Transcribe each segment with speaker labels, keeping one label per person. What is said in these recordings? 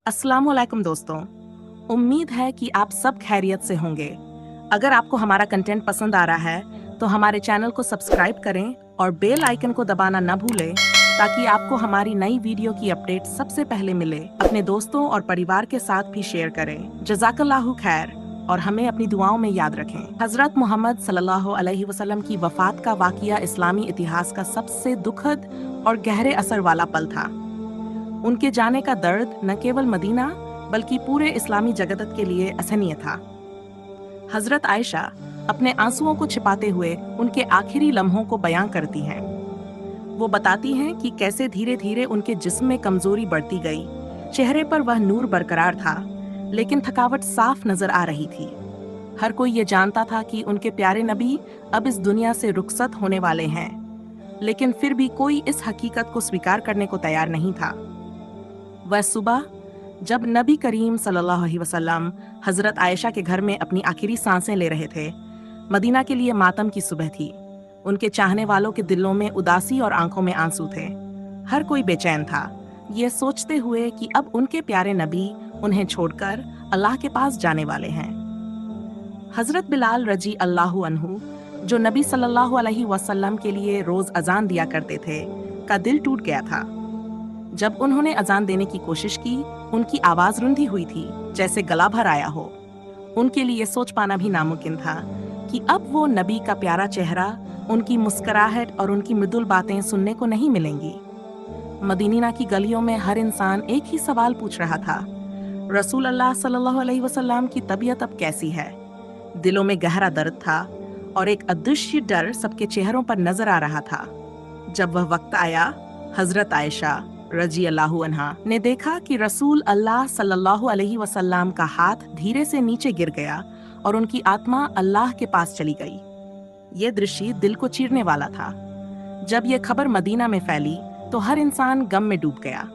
Speaker 1: अस्सलाम वालेकुम दोस्तों। उम्मीद है कि आप सब खैरियत से होंगे। अगर आपको हमारा कंटेंट पसंद आ रहा है तो हमारे चैनल को सब्सक्राइब करें और बेल आइकन को दबाना न भूलें ताकि आपको हमारी नई वीडियो की अपडेट सबसे पहले मिले। अपने दोस्तों और परिवार के साथ भी शेयर करें। जज़ाकल्लाहु खैर और हमें अपनी दुआओं में याद रखें। हज़रत मोहम्मद सल्लल्लाहु अलैहि वसल्लम की वफ़ात का वाक़िया इस्लामी इतिहास का सबसे दुखद और गहरे असर वाला पल था। उनके जाने का दर्द न केवल मदीना बल्कि पूरे इस्लामी जगत के लिए असहनीय था। हजरत आयशा अपने आंसुओं को छिपाते हुए उनके आखिरी लम्हों को बयां करती हैं। वो बताती हैं कि कैसे धीरे धीरे उनके जिस्म में कमजोरी बढ़ती गई। चेहरे पर वह नूर बरकरार था, लेकिन थकावट साफ नजर आ रही थी। हर कोई ये जानता था कि उनके प्यारे नबी अब इस दुनिया से रुखसत होने वाले हैं, लेकिन फिर भी कोई इस हकीकत को स्वीकार करने को तैयार नहीं था। वह सुबह जब नबी करीम सल्लल्लाहु अलैहि वसल्लम हजरत आयशा के घर में अपनी आखिरी सांसें ले रहे थे, मदीना के लिए मातम की सुबह थी। उनके चाहने वालों के दिलों में उदासी और आंखों में आंसू थे। हर कोई बेचैन था, ये सोचते हुए कि अब उनके प्यारे नबी उन्हें छोड़कर अल्लाह के पास जाने वाले हैं। हजरत बिलाल रजी अल्लाहु अन्हु, जो नबी सल्लल्लाहु अलैहि वसल्लम के लिए रोज अजान दिया करते थे, का दिल टूट गया था। जब उन्होंने अजान देने की कोशिश की, उनकी आवाज रुंधी हुई थी, जैसे गला भर आया हो। उनके लिए सोच पाना भी नामुमकिन था कि अब वो नबी का प्यारा चेहरा, उनकी मुस्कुराहट और उनकी मृदुल बातें सुनने को नहीं मिलेंगी। मदीना की गलियों में हर इंसान एक ही सवाल पूछ रहा था, रसूल अल्लाह सल्लल्लाहु अलैहि वसल्लम की तबीयत अब कैसी है? दिलों में गहरा दर्द था और एक अदृश्य डर सबके चेहरों पर नजर आ रहा था। जब वह वक्त आया, हजरत आयशा रजी अल्लाहु अन्हा ने देखा कि रसूल अल्लाह सल्लल्लाहु अलैहि वसल्लम का हाथ धीरे से नीचे गिर गया और उनकी आत्मा अल्लाह के पास चली गई। ये दृश्य दिल को चीरने वाला था। जब यह खबर मदीना में फैली तो हर इंसान गम में डूब गया।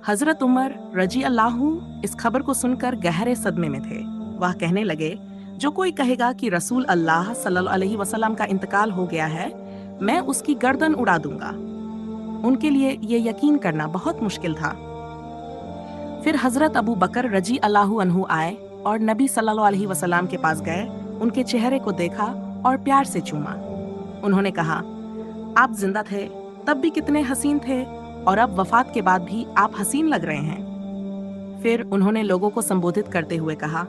Speaker 1: हजरत उमर रजी अल्लाहु इस खबर को सुनकर गहरे सदमे में थे। वह कहने लगे, जो कोई कहेगा कि रसूल अल्लाह सल्लल्लाहु अलैहि वसल्लम का इंतकाल हो गया है, मैं उसकी गर्दन उड़ा दूंगा। उनके लिए ये यकीन करना बहुत मुश्किल था। फिर हजरत अबू बकर रजी अल्लाहु अन्हु आए और नबी सल्लल्लाहु अलैहि वसल्लम के पास गए, उनके चेहरे को देखा और प्यार से चूमा। उन्होंने कहा, आप जिंदा थे तब भी कितने हसीन थे और अब वफात के बाद भी आप हसीन लग रहे हैं। फिर उन्होंने लोगों को संबोधित करते हुए कहा,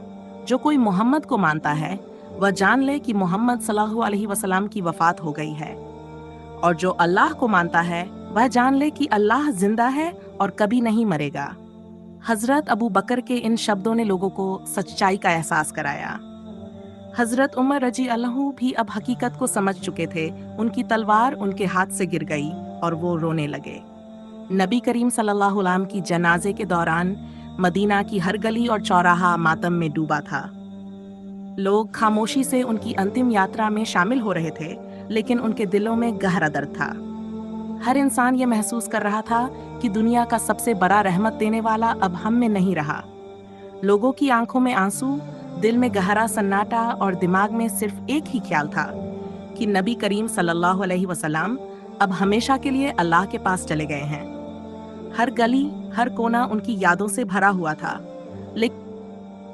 Speaker 1: जो कोई मोहम्मद को मानता है वह जान ले कि मोहम्मद सल्लल्लाहु अलैहि वसल्लम की वफात हो गई है, और जो अल्लाह को मानता है वह जान ले कि अल्लाह जिंदा है और कभी नहीं मरेगा। हजरत अबू बकर के इन शब्दों ने लोगों को सच्चाई का एहसास कराया। हजरत उमर रजी अल्लाहु भी अब हकीकत को समझ चुके थे। उनकी तलवार उनके हाथ से गिर गई और वो रोने लगे। नबी करीम सल्लल्लाहु अलैहि वसल्लम की जनाजे के दौरान मदीना की हर गली और चौराहा मातम में डूबा था। लोग खामोशी से उनकी अंतिम यात्रा में शामिल हो रहे थे, लेकिन उनके दिलों में गहरा दर्द था। हर इंसान ये महसूस कर रहा था कि दुनिया का सबसे बड़ा रहमत देने वाला अब हम में नहीं रहा। लोगों की आंखों में आंसू, दिल में गहरा सन्नाटा और दिमाग में सिर्फ एक ही ख्याल था कि नबी करीम सल्लल्लाहु अलैहि वसल्लम अब हमेशा के लिए अल्लाह के पास चले गए हैं। हर गली, हर कोना उनकी यादों से भरा हुआ था, लेकिन